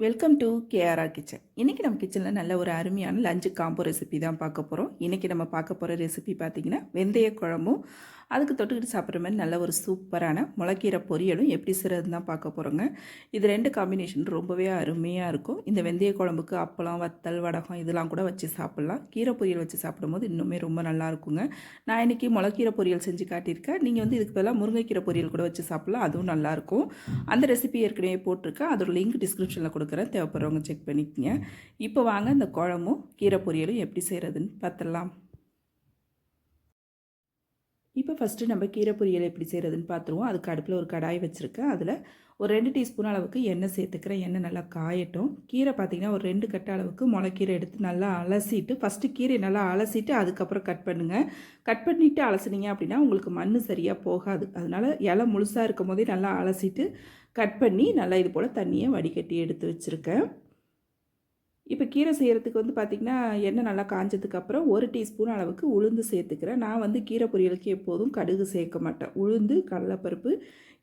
Welcome to KRR kitchen. இன்றைக்கி நம்ம கிச்சனில் நல்ல ஒரு அருமையான லஞ்சு காம்போ ரெசிபி தான் பார்க்க போகிறோம். இன்றைக்கி நம்ம பார்க்க போகிற ரெசிபி பார்த்திங்கன்னா வெந்தய குழம்பும் அதுக்கு தொட்டுக்கிட்டு சாப்பிட்ற மாதிரி நல்ல ஒரு சூப்பரான முளைக்கீரை பொரியலும் எப்படி செய்கிறதுன்னு தான் பார்க்க போகிறோங்க. இது ரெண்டு காம்பினேஷன் ரொம்பவே அருமையாக இருக்கும். இந்த வெந்தய குழம்புக்கு அப்பளம், வத்தல், வடகம் இதெல்லாம் கூட வச்சு சாப்பிட்லாம். கீரை பொரியல் வச்சு சாப்பிடும்போது இன்னுமே ரொம்ப நல்லா இருக்குங்க. நான் இன்றைக்கி முளைக்கீரை பொரியல் செஞ்சு காட்டியிருக்கேன். நீங்கள் வந்து இதுக்கு பதிலாக முருங்கைக்கீரை பொரியல் கூட வச்சு சாப்பிட்லாம், அதுவும் நல்லாயிருக்கும். அந்த ரெசிபி ஏற்கனவே போட்டிருக்கேன், அதோட லிங்க் டிஸ்கிரிப்ஷனில் கொடுக்குறேன், தேவைப்படுறவங்க செக் பண்ணிக்கங்க. இப்போ வாங்க இந்த குழம்பும் கீரை பொரியலும் எப்படி செய்கிறதுன்னு பார்த்துடலாம். இப்போ ஃபஸ்ட்டு நம்ம கீரை பொரியல் எப்படி செய்கிறதுன்னு பார்த்துருவோம். அதுக்கு அடுப்பில் ஒரு கடாய் வச்சுருக்கேன். அதில் ஒரு 2 டீஸ்பூன் அளவுக்கு எண்ணெய் சேர்த்துக்கிறேன். எண்ணெய் நல்லா காயட்டும். கீரை பார்த்திங்கன்னா ஒரு 2 கட்டு அளவுக்கு முளைக்கீரை எடுத்து நல்லா அலசிட்டு, ஃபஸ்ட்டு கீரையை நல்லா அலசிட்டு அதுக்கப்புறம் கட் பண்ணுங்கள். கட் பண்ணிவிட்டு அலசினீங்க அப்படின்னா உங்களுக்கு மண் சரியாக போகாது. அதனால் இலை முழுசாக இருக்கும் போதே நல்லா அலசிட்டு கட் பண்ணி நல்லா இது போல் தண்ணியை வடிகட்டி எடுத்து வச்சுருக்கேன். இப்போ கீரை செய்கிறதுக்கு வந்து பார்த்திங்கன்னா எண்ணெய் நல்லா காஞ்சதுக்கப்புறம் 1 டீஸ்பூன் அளவுக்கு உளுந்து சேர்த்துக்கிறேன். நான் வந்து கீரை பொரியலுக்கு எப்போதும் கடுகு சேர்க்க மாட்டேன். உளுந்து, கடலைப்பருப்பு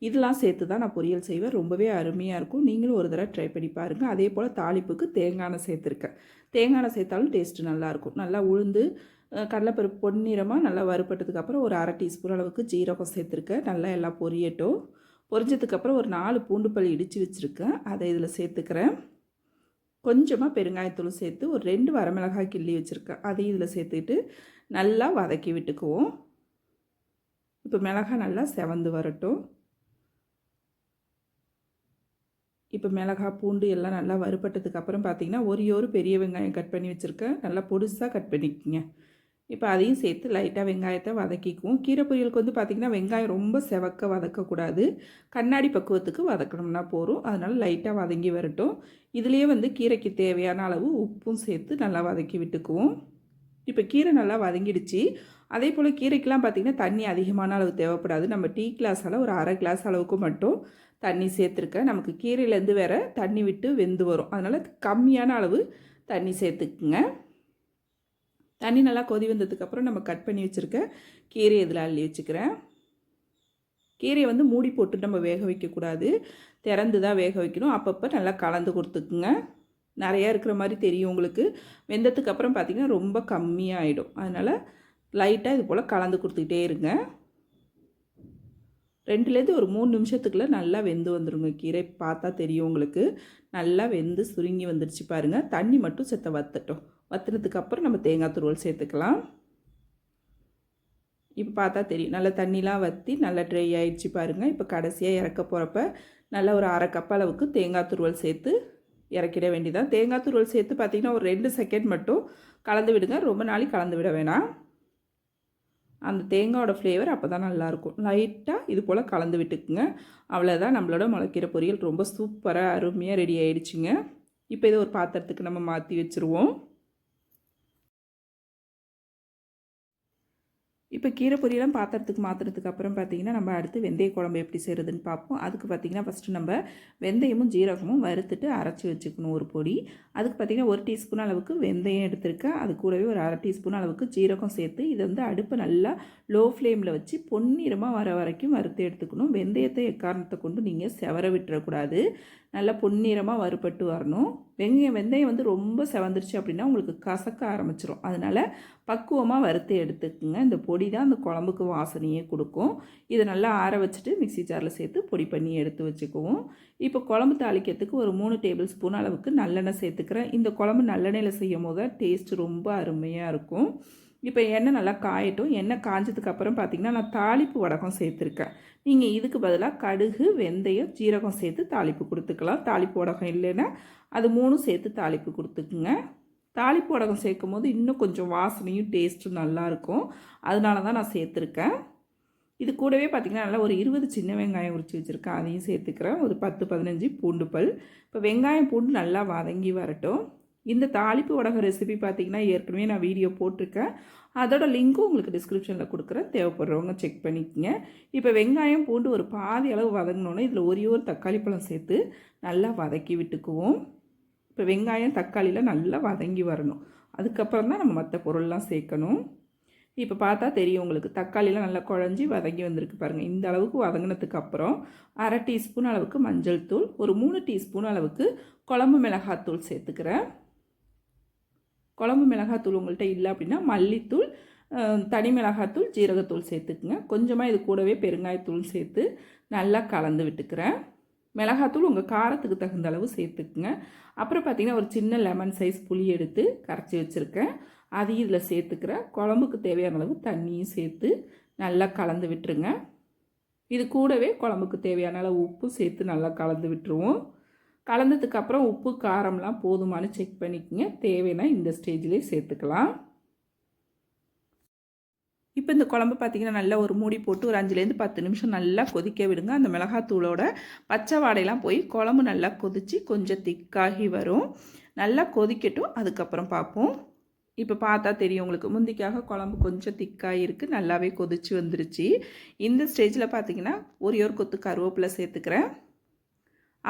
இதெல்லாம் சேர்த்து தான் நான் பொரியல் செய்வேன். ரொம்பவே அருமையாக இருக்கும். நீங்களும் ஒரு தடவை ட்ரை பண்ணி பாருங்கள். அதே போல் தாளிப்புக்கு தேங்காய் எண்ணெய் சேர்த்துருக்கேன். தேங்காய் எண்ணெய் சேர்த்தாலும் டேஸ்ட்டு நல்லாயிருக்கும். நல்லா உளுந்து, கடலைப்பருப்பு பொன்னிறமாக நல்லா வறுப்பட்டதுக்கப்புறம் ஒரு 1/2 டீஸ்பூன் அளவுக்கு ஜீரகம் சேர்த்துருக்கேன். நல்லா எல்லாம் பொரியட்டும். பொரிஞ்சதுக்கப்புறம் ஒரு 4 பூண்டு பல் இடித்து வச்சுருக்கேன், அதை இதில் சேர்த்துக்கிறேன். கொஞ்சமாக பெருங்காயத்தூள் சேர்த்து ஒரு 2 வரமிளகாய் கிள்ளி வச்சுருக்கேன், அதையும் இதில் சேர்த்துட்டு நல்லா வதக்கி விட்டுக்குவோம். இப்போ மிளகாய் நல்லா செவந்து வரட்டும். இப்போ மிளகாய், பூண்டு எல்லாம் நல்லா வறுபட்டதுக்கப்புறம் பார்த்திங்கன்னா ஒரு பெரிய வெங்காயம் கட் பண்ணி வச்சுருக்கேன், நல்லா பொடுசாக கட் பண்ணிக்கோங்க. இப்போ அதையும் சேர்த்து லைட்டாக வெங்காயத்தை வதக்கிக்குவோம். கீரை பொரியலுக்கு வந்து பார்த்திங்கன்னா வெங்காயம் ரொம்ப செவக்க வதக்கக்கூடாது, கண்ணாடி பக்குவத்துக்கு வதக்கணும்னா போதும். அதனால் லைட்டாக வதங்கி வரட்டும். இதுலேயே வந்து கீரைக்கு தேவையான அளவு உப்பும் சேர்த்து நல்லா வதக்கி விட்டுக்குவோம். இப்போ கீரை நல்லா வதங்கிடுச்சு. அதே போல் கீரைக்கெலாம் பார்த்திங்கன்னா தண்ணி அதிகமான அளவு தேவைப்படாது. நம்ம டீ கிளாஸால் ஒரு 1/2 கிளாஸ் அளவுக்கு மட்டும் தண்ணி சேர்த்துருக்கேன். நமக்கு கீரையிலேருந்து வேறு தண்ணி விட்டு வெந்து வரும், அதனால் கம்மியான அளவு தண்ணி சேர்த்துக்குங்க. தண்ணி நல்லா கொதி வந்ததுக்கப்புறம் நம்ம கட் பண்ணி வச்சுருக்க கீரையை இதில் அள்ளி வச்சுக்கிறேன். கீரையை வந்து மூடி போட்டு நம்ம வேக வைக்கக்கூடாது, திறந்து தான் வேக வைக்கணும். அப்பப்போ நல்லா கலந்து கொடுத்துக்குங்க. நிறையா இருக்கிற மாதிரி தெரியும் உங்களுக்கு. வெந்ததுக்கப்புறம் பார்த்திங்கன்னா ரொம்ப கம்மியாகிடும். அதனால் லைட்டாக இது போல் கலந்து கொடுத்துக்கிட்டே இருங்க. 2லேருந்து ஒரு 3 நிமிஷத்துக்குள்ளே நல்லா வெந்து வந்துடுங்க. கீரை பார்த்தா தெரியும் உங்களுக்கு. நல்லா வெந்து சுருங்கி வந்துடுச்சு பாருங்கள். தண்ணி மட்டும் செத்த வற்றட்டும். வற்றினதுக்கப்புறம் நம்ம தேங்காய் துருவல் சேர்த்துக்கலாம். இப்போ பார்த்தா தெரியும் நல்லா தண்ணிலாம் வற்றி நல்லா ட்ரை ஆகிடுச்சு பாருங்கள். இப்போ கடைசியாக இறக்க போகிறப்ப நல்லா ஒரு 1/2 கப் அளவுக்கு தேங்காய் துருவல் சேர்த்து இறக்கிட வேண்டியதான். தேங்காய் துருவல் சேர்த்து பார்த்திங்கன்னா ஒரு 2 செகண்ட் மட்டும் கலந்து விடுங்க. ரொம்ப நாளைக்கு கலந்து விட வேணாம். அந்த தேங்காயோட ஃப்ளேவர் அப்போ தான் நல்லாயிருக்கும். லைட்டாக இது போல் கலந்து விட்டுக்குங்க. அவ்வளோதான், நம்மளோட முளைக்கீரை பொரியல் ரொம்ப சூப்பராக அருமையாக ரெடி ஆகிடுச்சிங்க. இப்போ இதை ஒரு பாத்திரத்துக்கு நம்ம மாற்றி வச்சுருவோம். இப்போ கீரை பொரியலாம் பாத்திரத்துக்கு மாற்றுறதுக்கு அப்புறம் பார்த்திங்கன்னா நம்ம அடுத்து வெந்தய குழம்பு எப்படி செய்கிறதுன்னு பார்ப்போம். அதுக்கு பார்த்திங்கன்னா ஃபஸ்ட்டு நம்ம வெந்தயமும் ஜீரகமும் வறுத்துட்டு அரைச்சி வச்சுக்கணும் ஒரு பொடி. அதுக்கு பார்த்திங்கன்னா 1 டீஸ்பூன் அளவுக்கு வெந்தயம் எடுத்திருக்கேன். அது கூடவே ஒரு 1/2 டீஸ்பூன் அளவுக்கு ஜீரகம் சேர்த்து இதை வந்து அடுப்பை நல்லா லோ ஃப்ளேமில் வச்சு பொன்னிறமாக வர வரைக்கும் வறுத்து எடுத்துக்கணும். வெந்தயத்தை எக்காரணத்தை கொண்டு நீங்கள் செவர விட்டுறக்கூடாது. நல்லா பொன்னிறமாக வறுபட்டு வரணும். வெந்தயம் வந்து ரொம்ப செவந்துருச்சு அப்படின்னா உங்களுக்கு கசக்க ஆரம்பிச்சிடும். அதனால் பக்குவமாக வறுத்து எடுத்துக்குங்க. இந்த பொடி தான் அந்த குழம்புக்கு வாசனையே கொடுக்கும். இதை நல்லா ஆற வச்சுட்டு மிக்ஸி ஜாரில் சேர்த்து பொடி பண்ணி எடுத்து வச்சுக்குவோம். இப்போ குழம்பு தாளிக்கிறதுக்கு ஒரு 3 டேபிள் ஸ்பூன் அளவுக்கு நல்லெண்ணெய் சேர்த்துக்கிறேன். இந்த குழம்பு நல்லெண்ணெயில் செய்யும் போது டேஸ்ட் ரொம்ப அருமையாக இருக்கும். இப்போ எண்ணெய் நல்லா காயட்டும். எண்ணெய் காஞ்சதுக்கப்புறம் பார்த்திங்கன்னா நான் தாளிப்பு வடகம் சேர்த்துருக்கேன். நீங்கள் இதுக்கு பதிலாக கடுகு, வெந்தயம், ஜீரகம் சேர்த்து தாளிப்பு கொடுத்துக்கலாம். தாளிப்பு வடகம் இல்லைன்னா அது 3 சேர்த்து தாளிப்பு கொடுத்துக்குங்க. தாளிப்பு வடகம் சேர்க்கும் போது இன்னும் கொஞ்சம் வாசனையும் டேஸ்ட்டும் நல்லாயிருக்கும். அதனால தான் நான் சேர்த்துருக்கேன். இது கூடவே பார்த்திங்கன்னா நல்லா ஒரு 20 சின்ன வெங்காயம் உரித்து வச்சுருக்கேன், அதையும் சேர்த்துக்கிறேன். ஒரு 10-15 பூண்டு பல். இப்போ வெங்காயம் பூண்டு நல்லா வதங்கி வரட்டும். இந்த தாளிப்பு வடகம் ரெசிபி பார்த்திங்கன்னா ஏற்கனவே நான் வீடியோ போட்டிருக்கேன், அதோட லிங்க்கும் உங்களுக்கு டிஸ்கிரிப்ஷனில் கொடுக்குறேன், தேவைப்படுறவங்க செக் பண்ணிக்கங்க. இப்போ வெங்காயம் பூண்டு ஒரு பாதி அளவு வதங்கினோன்னே இதில் ஒரு தக்காளி பழம் சேர்த்து நல்லா வதக்கி விட்டுக்குவோம். இப்போ வெங்காயம் தக்காளியில் நல்லா வதங்கி வரணும். அதுக்கப்புறம் தான் நம்ம மற்ற பொருள்லாம் சேர்க்கணும். இப்போ பார்த்தா தெரியும் உங்களுக்கு தக்காளிலாம் நல்லா குழஞ்சி வதங்கி வந்திருக்கு பாருங்கள். இந்த அளவுக்கு வதங்கினதுக்கு அப்புறம் 1/2 டீஸ்பூன் அளவுக்கு மஞ்சள் தூள், ஒரு 3 டீஸ்பூன் அளவுக்கு குழம்பு மிளகாத்தூள் சேர்த்துக்கிறேன். குழம்பு மிளகாத்தூள் உங்கள்கிட்ட இல்லை அப்படின்னா மல்லித்தூள், தனி மிளகாத்தூள், ஜீரகத்தூள் சேர்த்துக்குங்க. கொஞ்சமாக இது கூடவே பெருங்காயத்தூள் சேர்த்து நல்லா கலந்து விட்டுக்கிறேன். மிளகாத்தூள் உங்கள் காரத்துக்கு தகுந்த அளவு சேர்த்துக்குங்க. அப்புறம் பார்த்திங்கன்னா ஒரு சின்ன லெமன் சைஸ் புளி எடுத்து கரைச்சி வச்சுருக்கேன், அதையும் இதில் சேர்த்துக்கிறேன். குழம்புக்கு தேவையான அளவு தண்ணியும் சேர்த்து நல்லா கலந்து விட்டுருங்க. இது கூடவே குழம்புக்கு தேவையான அளவு உப்பு சேர்த்து நல்லா கலந்து விட்டுருவோம். கலந்ததுக்கப்புறம் உப்பு காரம்லாம் போதுமானு செக் பண்ணிக்கோங்க. தேவைன்னா இந்த ஸ்டேஜ்லேயே சேர்த்துக்கலாம். இப்போ இந்த குழம்பு பார்த்திங்கன்னா நல்லா ஒரு மூடி போட்டு ஒரு 5லேருந்து 10 நிமிஷம் நல்லா கொதிக்க விடுங்க. அந்த மிளகாத்தூளோட பச்சை வாடையெல்லாம் போய் குழம்பு நல்லா கொதித்து கொஞ்சம் திக்காகி வரும். நல்லா கொதிக்கட்டும், அதுக்கப்புறம் பார்ப்போம். இப்போ பார்த்தா தெரியும் உங்களுக்கு, முந்திக்காக குழம்பு கொஞ்சம் திக்காகி இருக்குது, நல்லாவே கொதித்து வந்துருச்சு. இந்த ஸ்டேஜில் பார்த்திங்கன்னா ஒரே ஒரு கொத்து கருவேப்பிலை சேர்த்துக்கிறேன்.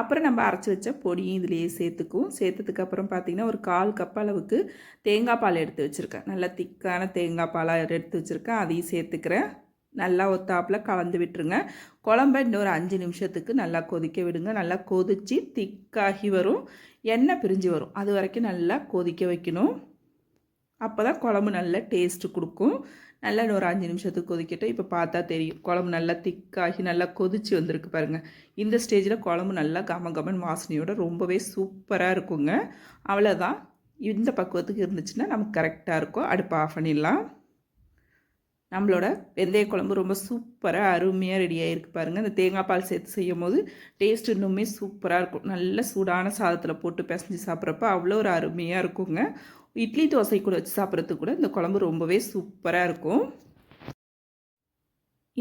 அப்புறம் நம்ம அரைச்சி வச்ச பொடியும் இதிலேயே சேர்த்துக்குவோம். சேர்த்ததுக்கப்புறம் பார்த்திங்கன்னா ஒரு 1/4 கப் அளவுக்கு தேங்காய் பால் எடுத்து வச்சுருக்கேன். நல்லா திக்கான தேங்காய் பாலாக எடுத்து வச்சுருக்கேன், அதையும் சேர்த்துக்கிறேன். நல்லா ஒத்தாப்பில் கலந்து விட்டுருங்க. குழம்ப இன்னொரு 5 நிமிஷத்துக்கு நல்லா கொதிக்க விடுங்க. நல்லா கொதித்து திக்காகி வரும், எண்ணெய் பிரிஞ்சு வரும், அது வரைக்கும் நல்லா கொதிக்க வைக்கணும். அப்போ தான் குழம்பு நல்ல டேஸ்ட்டு கொடுக்கும். நல்லா ஒரு 5 நிமிஷத்துக்கு கொதிக்கட்டும். இப்போ பார்த்தா தெரியும் குழம்பு நல்லா திக்காகி நல்லா கொதித்து வந்திருக்கு பாருங்கள். இந்த ஸ்டேஜில் குழம்பு நல்லா கமகமன் வாசனையோட ரொம்பவே சூப்பராக இருக்குங்க. அவ்வளோதான், இந்த பக்குவத்துக்கு இருந்துச்சுன்னா நமக்கு கரெக்டாக இருக்கும். அடுப்பை ஆஃப் பண்ணிடலாம். நம்மளோட வெந்தய குழம்பு ரொம்ப சூப்பராக அருமையாக ரெடி ஆகிருக்கு பாருங்கள். இந்த தேங்காய் பால் சேர்த்து செய்யும் போது டேஸ்ட் இன்னுமே சூப்பராக இருக்கும். நல்ல சூடான சாதத்தில் போட்டு பிசைஞ்சு சாப்பிட்றப்ப அவ்வளோ ஒரு அருமையாக இருக்குங்க. இட்லி தோசை கூட வச்சு சாப்பிட்றதுக்கு கூட இந்த குழம்பு ரொம்பவே சூப்பராக இருக்கும்.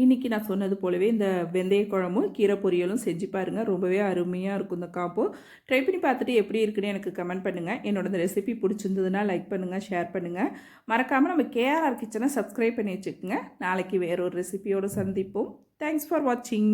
இன்றைக்கி நான் சொன்னது போலவே இந்த வெந்தய குழம்பும் கீரை பொரியலும் செஞ்சு பாருங்கள், ரொம்பவே அருமையாக இருக்கும் இந்த காம்போ. ட்ரை பண்ணி பார்த்துட்டு எப்படி இருக்குன்னு எனக்கு கமெண்ட் பண்ணுங்கள். என்னோட இந்த ரெசிபி பிடிச்சிருந்ததுன்னா லைக் பண்ணுங்கள், ஷேர் பண்ணுங்கள். மறக்காமல் நம்ம கேஆர்ஆர் கிச்சனை சப்ஸ்கிரைப் பண்ணி வச்சுக்கோங்க. நாளைக்கு வேறொரு ரெசிபியோடு சந்திப்போம். தேங்க்ஸ் ஃபார் வாட்சிங்.